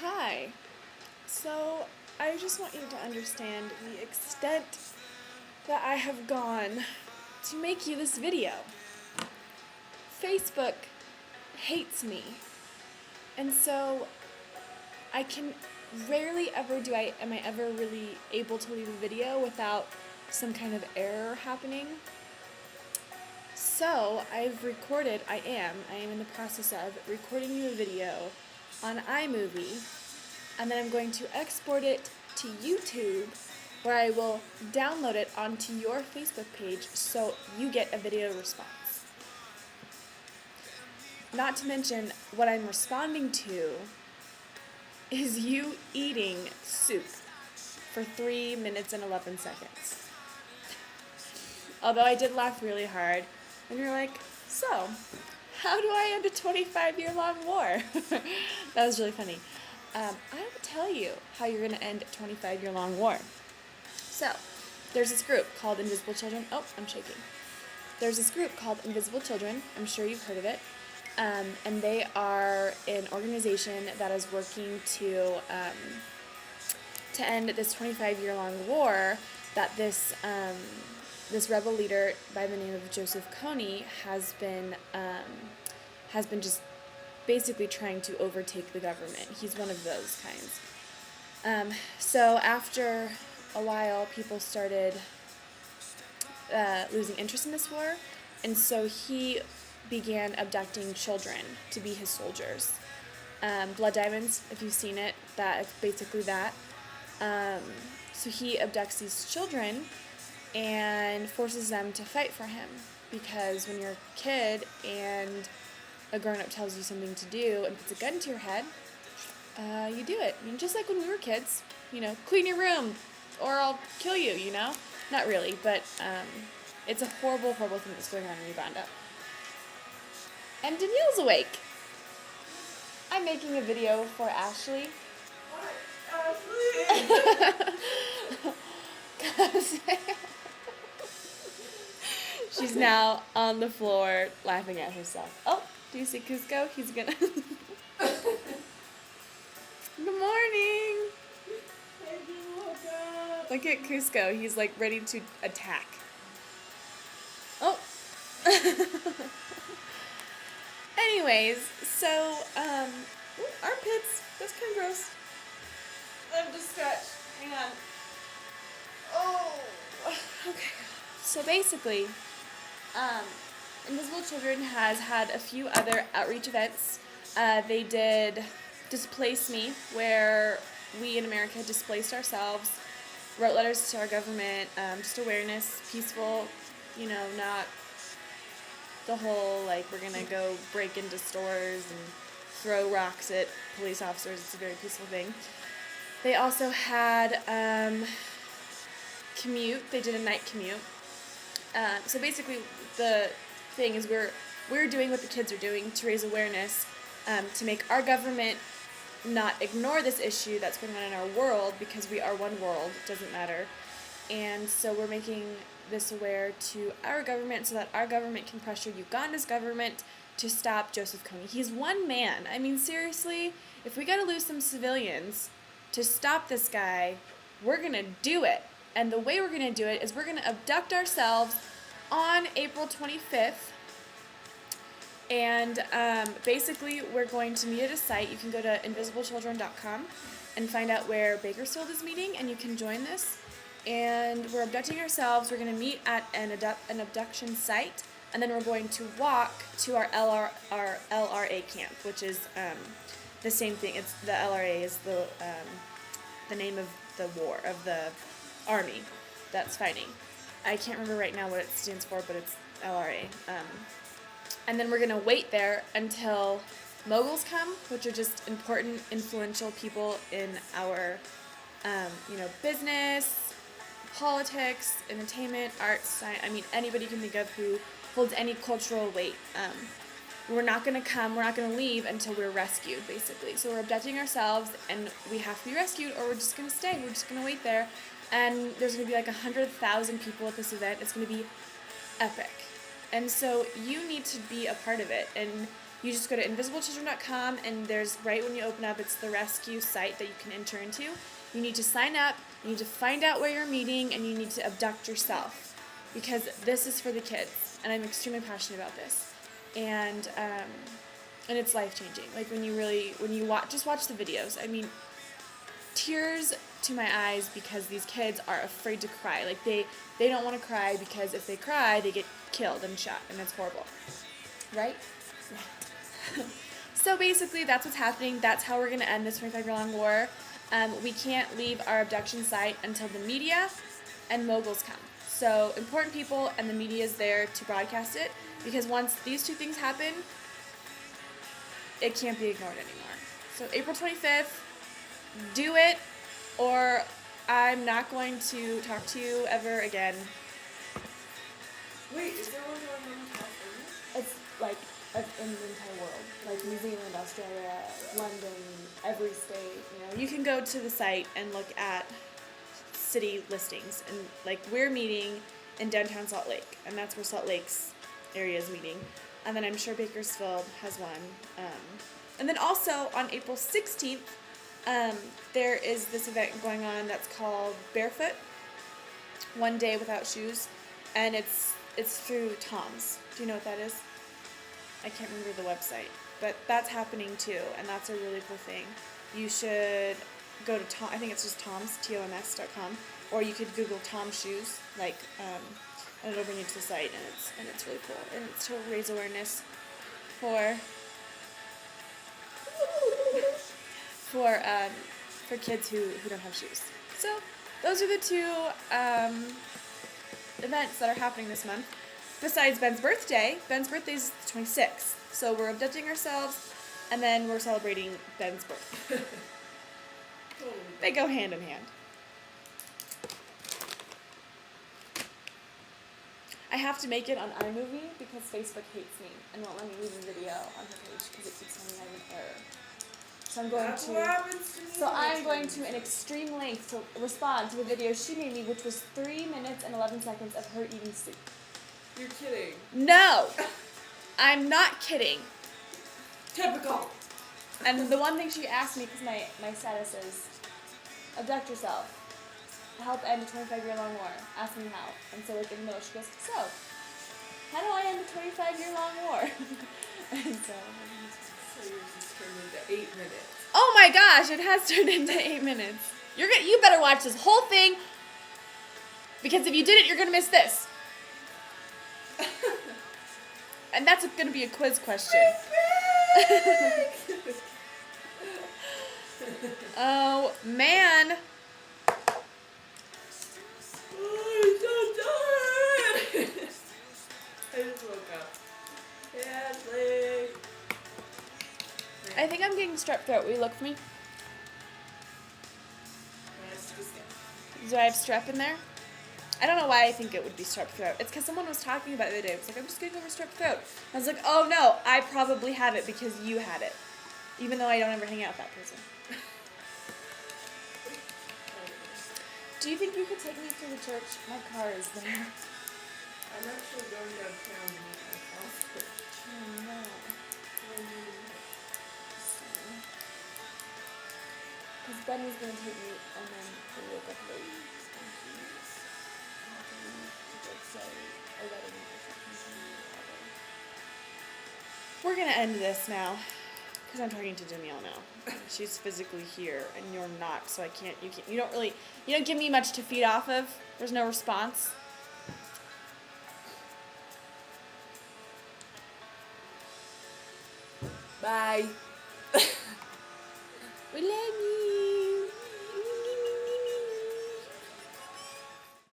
Hi. So, I just want you to understand the extent that I have gone to make you this video. Facebook hates me. And so, I can rarely ever am I ever really able to leave a video without some kind of error happening. So, I am in the process of recording you a video on iMovie, and then I'm going to export it to YouTube, where I will download it onto your Facebook page so you get a video response. Not to mention, what I'm responding to is you eating soup for 3 minutes and 11 seconds. Although I did laugh really hard, and you're like, so, how do I end a 25-year-long war? That was really funny. I will tell you how you're going to end a 25-year-long war. So, there's this group called Invisible Children. Oh, I'm shaking. There's this group called Invisible Children. I'm sure you've heard of it. And they are an organization that is working to end this 25-year-long war that this rebel leader by the name of Joseph Kony has been just basically trying to overtake the government. He's one of those kinds. So after a while, people started losing interest in this war, and so he began abducting children to be his soldiers. Blood Diamonds, if you've seen it, that's basically that. So he abducts these children and forces them to fight for him, because when you're a kid and a grown-up tells you something to do and puts a gun to your head, you do it. I mean, just like when we were kids, clean your room or I'll kill you, Not really, but it's a horrible, horrible thing that's going on in Uganda. And Danielle's awake. I'm making a video for Ashley. She's now on the floor laughing at herself. Oh, do you see Cusco? He's gonna... Good morning! Look at Cusco. He's like ready to attack. Oh! Anyways, so, armpits. That's kind of gross. I'm just scratched. Hang on. Oh! Okay. So basically, Invisible Children has had a few other outreach events. They did Displace Me, where we in America displaced ourselves, wrote letters to our government, just awareness, peaceful, not the whole, we're going to go break into stores and throw rocks at police officers. It's a very peaceful thing. They also had commute. They did a night commute. So basically, the thing is we're doing what the kids are doing to raise awareness, to make our government not ignore this issue that's going on in our world, because we are one world. It doesn't matter. And so we're making this aware to our government so that our government can pressure Uganda's government to stop Joseph Kony. He's one man. I mean, seriously, if we got to lose some civilians to stop this guy, we're going to do it. And the way we're going to do it is we're going to abduct ourselves on April 25th. And basically, we're going to meet at a site. You can go to invisiblechildren.com and find out where Bakersfield is meeting, and you can join this. And we're abducting ourselves. We're going to meet at an abduction site, and then we're going to walk to our LRA camp, which is the same thing. It's the LRA is the name of the war, of the army that's fighting. I can't remember right now what it stands for, but it's LRA. And then we're going to wait there until moguls come, which are just important, influential people in our, business, politics, entertainment, arts, science. I mean, anybody you can think of who holds any cultural weight. We're not going to leave until we're rescued, basically. So we're abducting ourselves, and we have to be rescued, or we're just going to stay. We're just going to wait there. And there's going to be 100,000 people at this event. It's going to be epic. And so you need to be a part of it. And You just go to invisiblechildren.com, and there's, right when you open up, it's the rescue site that you can enter into. You need to sign up, you need to find out where you're meeting, and you need to abduct yourself, because this is for the kids, and I'm extremely passionate about this. And it's life-changing. Like, when you watch the videos, I mean, tears to my eyes, because these kids are afraid to cry. Like, they don't want to cry, because if they cry, they get killed and shot, and that's horrible. Right? Yeah. So basically, that's what's happening. That's how we're going to end this 25-year-long war. We can't leave our abduction site until the media and moguls come. So important people and the media is there to broadcast it, because once these two things happen, it can't be ignored anymore. So April 25th, do it, or I'm not going to talk to you ever again. Wait, is there one going on in California? It's like in the entire world, like New Zealand, Australia, London, every state. You can go to the site and look at city listings, and like, we're meeting in downtown Salt Lake, and that's where Salt Lake's area is meeting. And then I'm sure Bakersfield has one. And then also on April 16th, there is this event going on that's called Barefoot, One Day Without Shoes, and it's through Tom's. Do you know what that is? I can't remember the website, but that's happening too, and that's a really cool thing. You should go to Tom. I think it's just Tom's, TOMS.com, or you could Google Tom shoes, like, and it'll bring you to the site, and it's really cool, and it's to raise awareness for kids who don't have shoes. So those are the two events that are happening this month. Besides Ben's birthday. Ben's birthday is the 26th, so we're abducting ourselves, and then we're celebrating Ben's birthday. They go hand in hand. I have to make it on iMovie because Facebook hates me and won't let me leave a video on her page because it keeps telling me I have an error. So I'm going to an extreme length to respond to the video she made me, which was 3 minutes and 11 seconds of her eating soup. You're kidding. No! I'm not kidding. Typical. And the one thing she asked me, because my status is, abduct yourself. Help end a 25-year-long war. Ask me how. And so, like, in the middle, she goes, so, how do I end a 25-year-long war? And so yours has turned into 8 minutes. Oh my gosh, it has turned into 8 minutes. You better watch this whole thing, because if you didn't, you're going to miss this. And that's going to be a quiz question. Oh, man. Oh, I'm so tired. I just woke up. Ashley. I think I'm getting strep throat. Will you look for me? Do I have strep in there? I don't know why I think it would be strep throat. It's because someone was talking about it the other day. It was like, I'm just getting over strep throat. I was like, oh no, I probably have it because you had it. Even though I don't ever hang out with that person. Do you think you could take me to the church? My car is there. I'm actually going downtown to meet my father. Oh no. Because Ben was going to take me, and then we woke up late. And he's had to leave to go say 11 or something. We're going to end this now. Because I'm talking to Danielle now. She's physically here, and you're not, so I can't, you don't give me much to feed off of. There's no response. Bye. We love you.